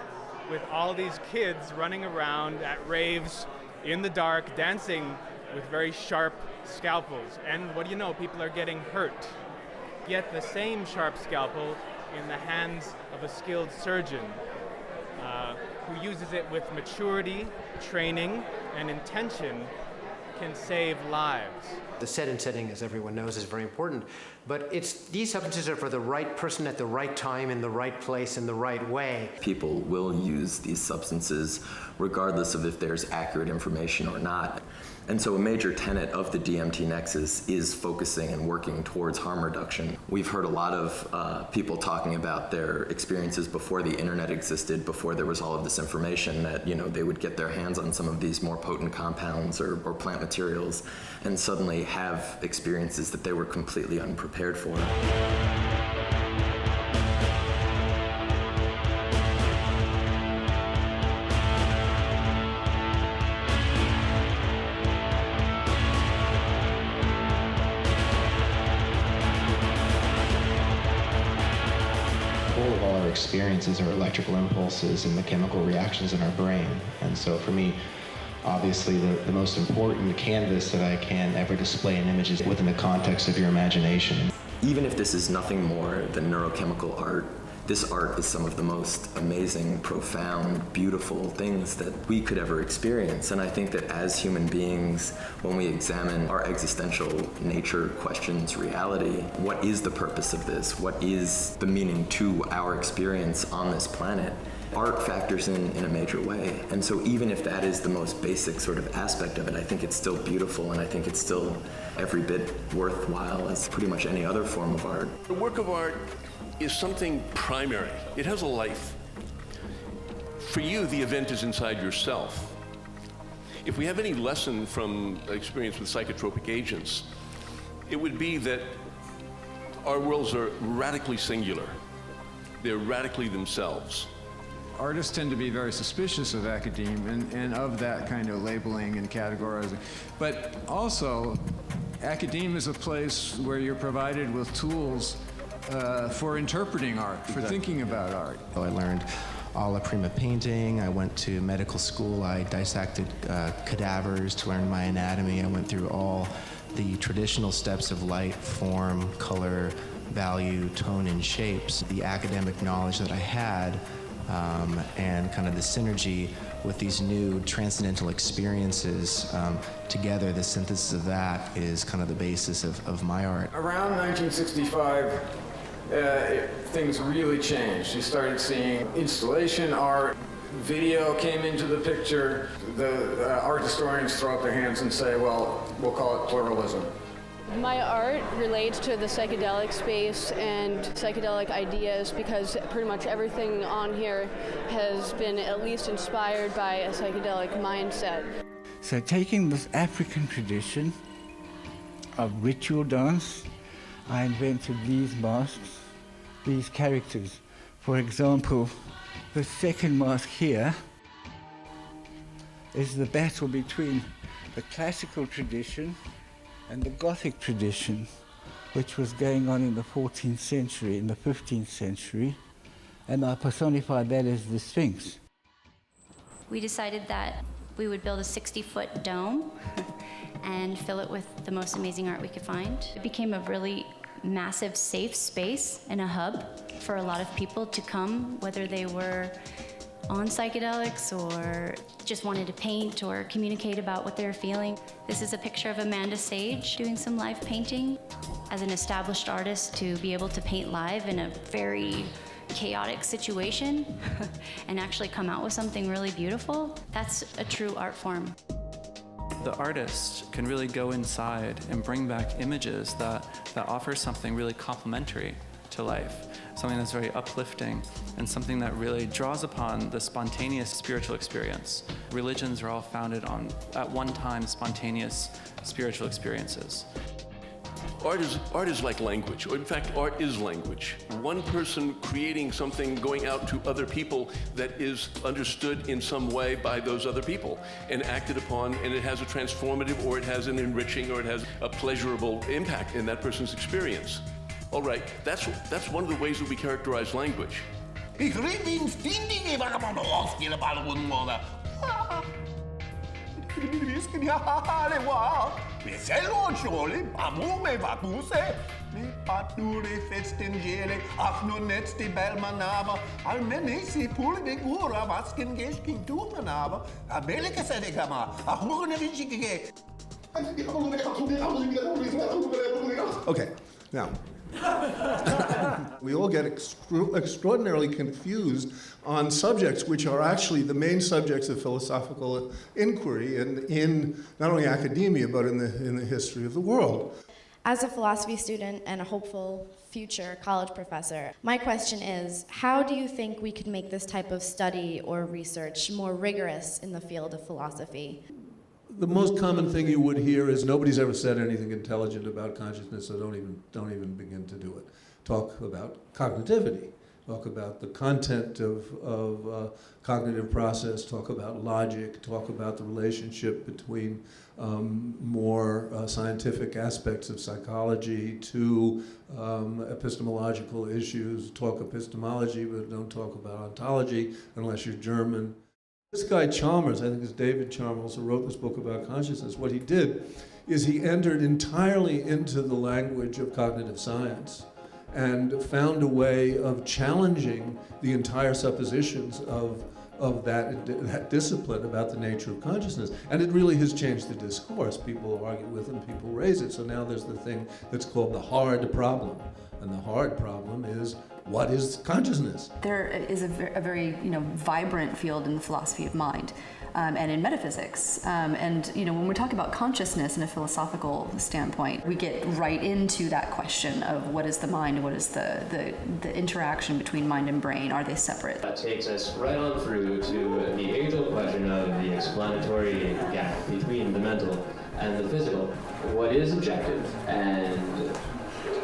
[SPEAKER 10] with all these kids running around at raves in the dark, dancing with very sharp scalpels. And what do you know? People are getting hurt. Yet the same sharp scalpel in the hands of a skilled surgeon who uses it with maturity, training, and intention can save lives.
[SPEAKER 20] The set and setting, as everyone knows, is very important, but these substances are for the right person at the right time, in the right place, in the right way.
[SPEAKER 5] People will use these substances regardless of if there's accurate information or not. And so a major tenet of the DMT Nexus is focusing and working towards harm reduction. We've heard a lot of people talking about their experiences before the internet existed, before there was all of this information, that they would get their hands on some of these more potent compounds or plant materials and suddenly have experiences that they were completely unprepared for.
[SPEAKER 11] Experiences are electrical impulses and the chemical reactions in our brain. And so for me, obviously the most important canvas that I can ever display in images within the context of your imagination.
[SPEAKER 5] Even if this is nothing more than neurochemical art, this art is some of the most amazing, profound, beautiful things that we could ever experience. And I think that as human beings, when we examine our existential nature questions reality, what is the purpose of this? What is the meaning to our experience on this planet? Art factors in a major way. And so even if that is the most basic sort of aspect of it, I think it's still beautiful, and I think it's still every bit worthwhile as pretty much any other form of art.
[SPEAKER 17] The work of art is something primary. It has a life. For you, the event is inside yourself. If we have any lesson from experience with psychotropic agents, it would be that our worlds are radically singular. They're radically themselves.
[SPEAKER 25] Artists tend to be very suspicious of academia and of that kind of labeling and categorizing. But also, academia is a place where you're provided with tools for interpreting art, for thinking about art.
[SPEAKER 11] I learned alla prima painting. I went to medical school. I dissected cadavers to learn my anatomy. I went through all the traditional steps of light, form, color, value, tone, and shapes. The academic knowledge that I had and kind of the synergy with these new transcendental experiences together, the synthesis of that is kind of the basis of my art.
[SPEAKER 25] Around 1965, things really changed. You started seeing installation art, video came into the picture. The art historians throw up their hands and say, well, we'll call it pluralism.
[SPEAKER 26] My art relates to the psychedelic space and psychedelic ideas because pretty much everything on here has been at least inspired by a psychedelic mindset.
[SPEAKER 27] So taking this African tradition of ritual dance, I invented these masks, these characters. For example, the second mask here is the battle between the classical tradition and the Gothic tradition, which was going on in the 14th century, in the 15th century, and I personified that as the Sphinx.
[SPEAKER 28] We decided that we would build a 60-foot dome and fill it with the most amazing art we could find. It became a really massive safe space and a hub for a lot of people to come, whether they were on psychedelics or just wanted to paint or communicate about what they were feeling. This is a picture of Amanda Sage doing some live painting. As an established artist, to be able to paint live in a very chaotic situation and actually come out with something really beautiful, that's a true art form.
[SPEAKER 1] The artist can really go inside and bring back images that offer something really complementary to life, something that's very uplifting, and something that really draws upon the spontaneous spiritual experience. Religions are all founded on, at one time, spontaneous spiritual experiences.
[SPEAKER 17] Art is like language, or in fact, art is language. One person creating something going out to other people that is understood in some way by those other people and acted upon, and it has a transformative, or it has an enriching, or it has a pleasurable impact in that person's experience. All right, that's one of the ways that we characterize language.
[SPEAKER 6] Okay, now, we all get extraordinarily confused on subjects which are actually the main subjects of philosophical inquiry and in not only academia but in the history of the world.
[SPEAKER 7] As a philosophy student and a hopeful future college professor, my question is, how do you think we could make this type of study or research more rigorous in the field of philosophy?
[SPEAKER 6] The most common thing you would hear is nobody's ever said anything intelligent about consciousness, so don't even begin to do it. Talk about cognitivity. Talk about the content of cognitive process. Talk about logic. Talk about the relationship between more scientific aspects of psychology to epistemological issues. Talk epistemology, but don't talk about ontology unless you're German. This guy Chalmers, I think it's David Chalmers, who wrote this book about consciousness, what he did is he entered entirely into the language of cognitive science and found a way of challenging the entire suppositions of that discipline about the nature of consciousness. And it really has changed the discourse. People argue with him, people raise it. So now there's the thing that's called the hard problem. And the hard problem is, what is consciousness?
[SPEAKER 9] There is a very vibrant field in the philosophy of mind and in metaphysics. And when we talk about consciousness in a philosophical standpoint, we get right into that question of what is the mind, what is the interaction between mind and brain, are they separate?
[SPEAKER 13] That takes us right on through to the age-old question of the explanatory gap between the mental and the physical. What is objective and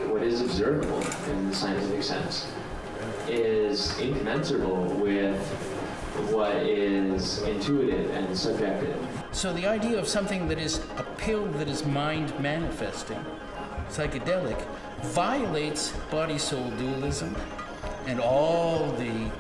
[SPEAKER 13] what is observable in the scientific sense is incommensurable with what is intuitive and subjective.
[SPEAKER 14] So the idea of something that is a pill that is mind manifesting, psychedelic, violates body-soul dualism and all the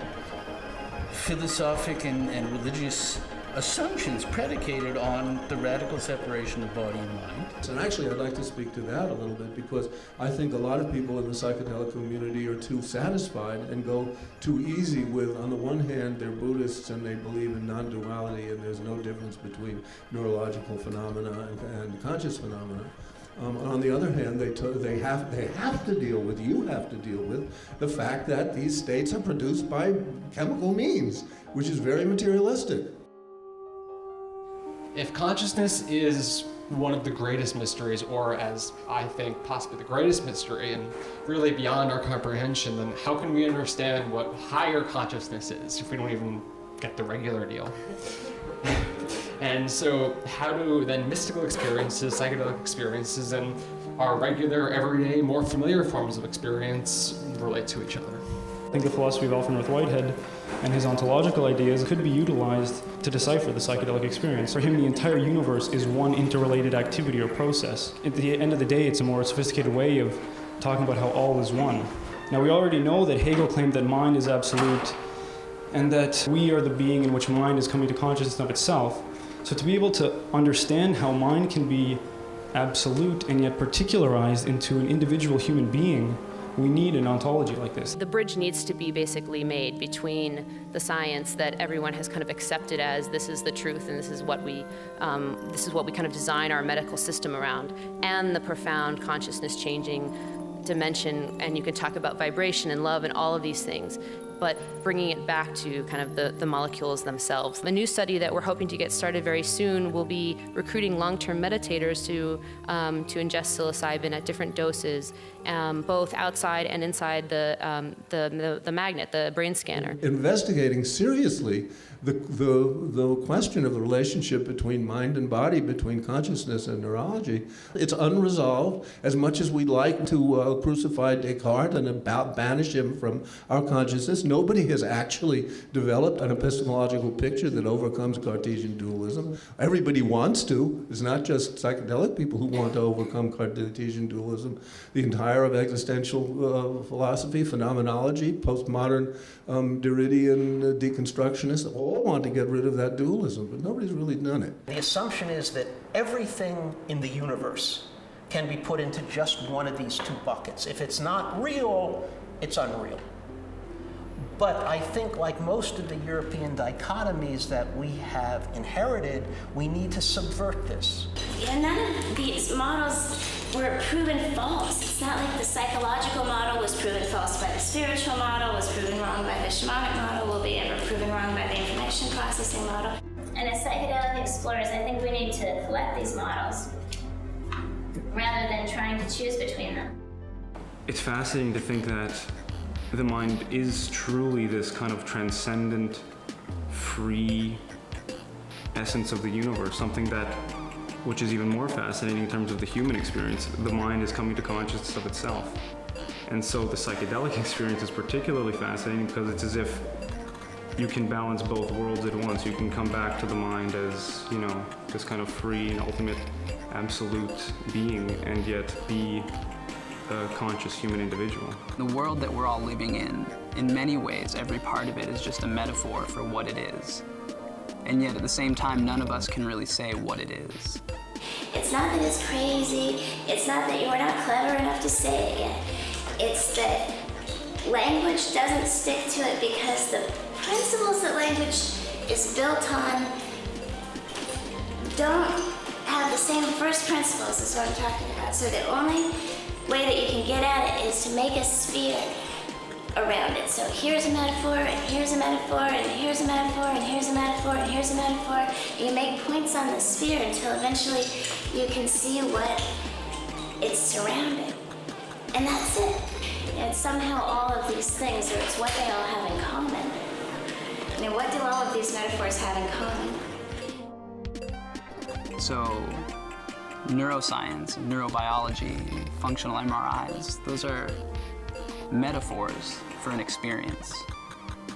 [SPEAKER 14] philosophic and religious assumptions predicated on the radical separation of body and mind.
[SPEAKER 6] And actually, I'd like to speak to that a little bit because I think a lot of people in the psychedelic community are too satisfied and go too easy with, on the one hand, they're Buddhists and they believe in non-duality and there's no difference between neurological phenomena and conscious phenomena. On the other hand, they have to deal with, you have to deal with, the fact that these states are produced by chemical means, which is very materialistic.
[SPEAKER 15] If consciousness is one of the greatest mysteries, or as I think possibly the greatest mystery and really beyond our comprehension, then how can we understand what higher consciousness is if we don't even get the regular deal? And so how do then mystical experiences, psychedelic experiences, and our regular, everyday, more familiar forms of experience relate to each other?
[SPEAKER 16] I think the philosophy of Alfred North Whitehead and his ontological ideas could be utilized to decipher the psychedelic experience. For him, the entire universe is one interrelated activity or process. At the end of the day, it's a more sophisticated way of talking about how all is one. Now, we already know that Hegel claimed that mind is absolute and that we are the being in which mind is coming to consciousness of itself. So to be able to understand how mind can be absolute and yet particularized into an individual human being, we need an ontology like this.
[SPEAKER 8] The bridge needs to be basically made between the science that everyone has kind of accepted as this is the truth and this is what we kind of design our medical system around, and the profound consciousness changing dimension, and you can talk about vibration and love and all of these things, but bringing it back to kind of the molecules themselves. The new study that we're hoping to get started very soon will be recruiting long-term meditators to ingest psilocybin at different doses, both outside and inside the magnet, the brain scanner.
[SPEAKER 6] Investigating seriously the question of the relationship between mind and body, between consciousness and neurology. It's unresolved. As much as we'd like to crucify Descartes and banish him from our consciousness, nobody has actually developed an epistemological picture that overcomes Cartesian dualism. Everybody wants to. It's not just psychedelic people who want to overcome Cartesian dualism. The entire of existential philosophy, phenomenology, postmodern Derridian deconstructionists, all want to get rid of that dualism, but nobody's really done it.
[SPEAKER 2] The assumption is that everything in the universe can be put into just one of these two buckets. If it's not real, it's unreal. But I think, like most of the European dichotomies that we have inherited, we need to subvert this.
[SPEAKER 28] Yeah, none of these models were proven false. It's not like the psychological model was proven false by the spiritual model, was proven wrong by the shamanic model, will be ever proven wrong by the information processing model. And as psychedelic explorers, I think we need to collect these models rather than trying to choose between them.
[SPEAKER 16] It's fascinating to think that the mind is truly this kind of transcendent, free essence of the universe, something that, which is even more fascinating in terms of the human experience, the mind is coming to consciousness of itself. And so the psychedelic experience is particularly fascinating because it's as if you can balance both worlds at once. You can come back to the mind as, you know, this kind of free and ultimate absolute being, and yet be a conscious human individual.
[SPEAKER 3] The world that we're all living in many ways, every part of it is just a metaphor for what it is. And yet at the same time, none of us can really say what it is.
[SPEAKER 28] It's not that it's crazy, it's not that you're not clever enough to say it yet. It's that language doesn't stick to it because the principles that language is built on don't have the same first principles as what I'm talking about. So the only way that you can get at it is to make a sphere around it. So here's a metaphor, and here's a metaphor, and here's a metaphor, and here's a metaphor, and here's a metaphor. And you make points on the sphere until eventually you can see what it's surrounding. And that's it. And somehow all of these things, or it's what they all have in common. I mean, what do all of these metaphors have in common?
[SPEAKER 3] So neuroscience, neurobiology, functional MRIs, those are metaphors for an experience.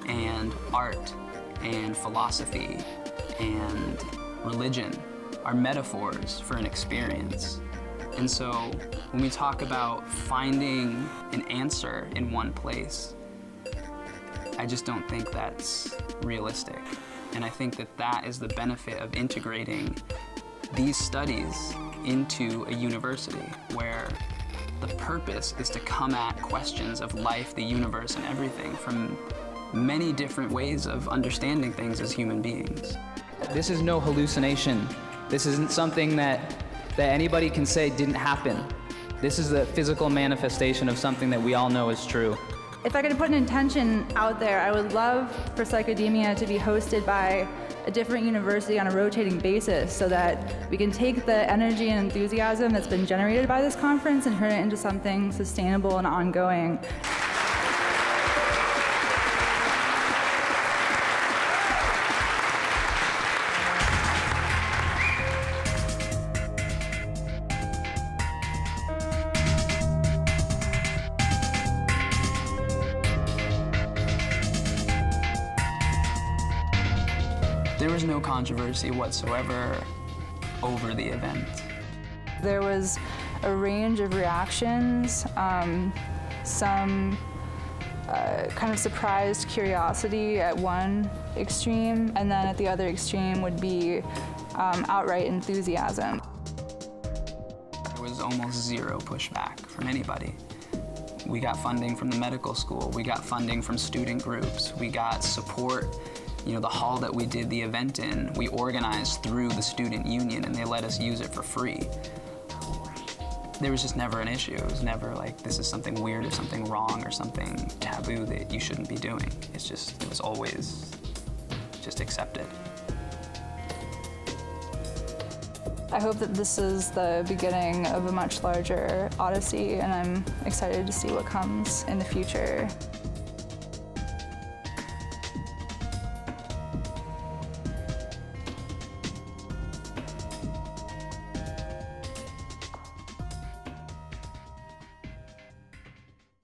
[SPEAKER 3] And art and philosophy and religion are metaphors for an experience. And so when we talk about finding an answer in one place, I just don't think that's realistic. And I think that that is the benefit of integrating these studies into a university, where the purpose is to come at questions of life, the universe, and everything from many different ways of understanding things as human beings.
[SPEAKER 12] This is no hallucination. This isn't something that anybody can say didn't happen. This is the physical manifestation of something that we all know is true.
[SPEAKER 18] If I could put an intention out there, I would love for Psychedemia to be hosted by a different university on a rotating basis so that we can take the energy and enthusiasm that's been generated by this conference and turn it into something sustainable and ongoing.
[SPEAKER 12] There was no controversy whatsoever over the event.
[SPEAKER 18] There was a range of reactions, some kind of surprised curiosity at one extreme, and then at the other extreme would be outright enthusiasm.
[SPEAKER 12] There was almost zero pushback from anybody. We got funding from the medical school, we got funding from student groups, we got support. You know, the hall that we did the event in, we organized through the student union and they let us use it for free. there was just never an issue. It was never like, this is something weird or something wrong or something taboo that you shouldn't be doing. It was always just accepted.
[SPEAKER 18] I hope that this is the beginning of a much larger odyssey, and I'm excited to see what comes in the future.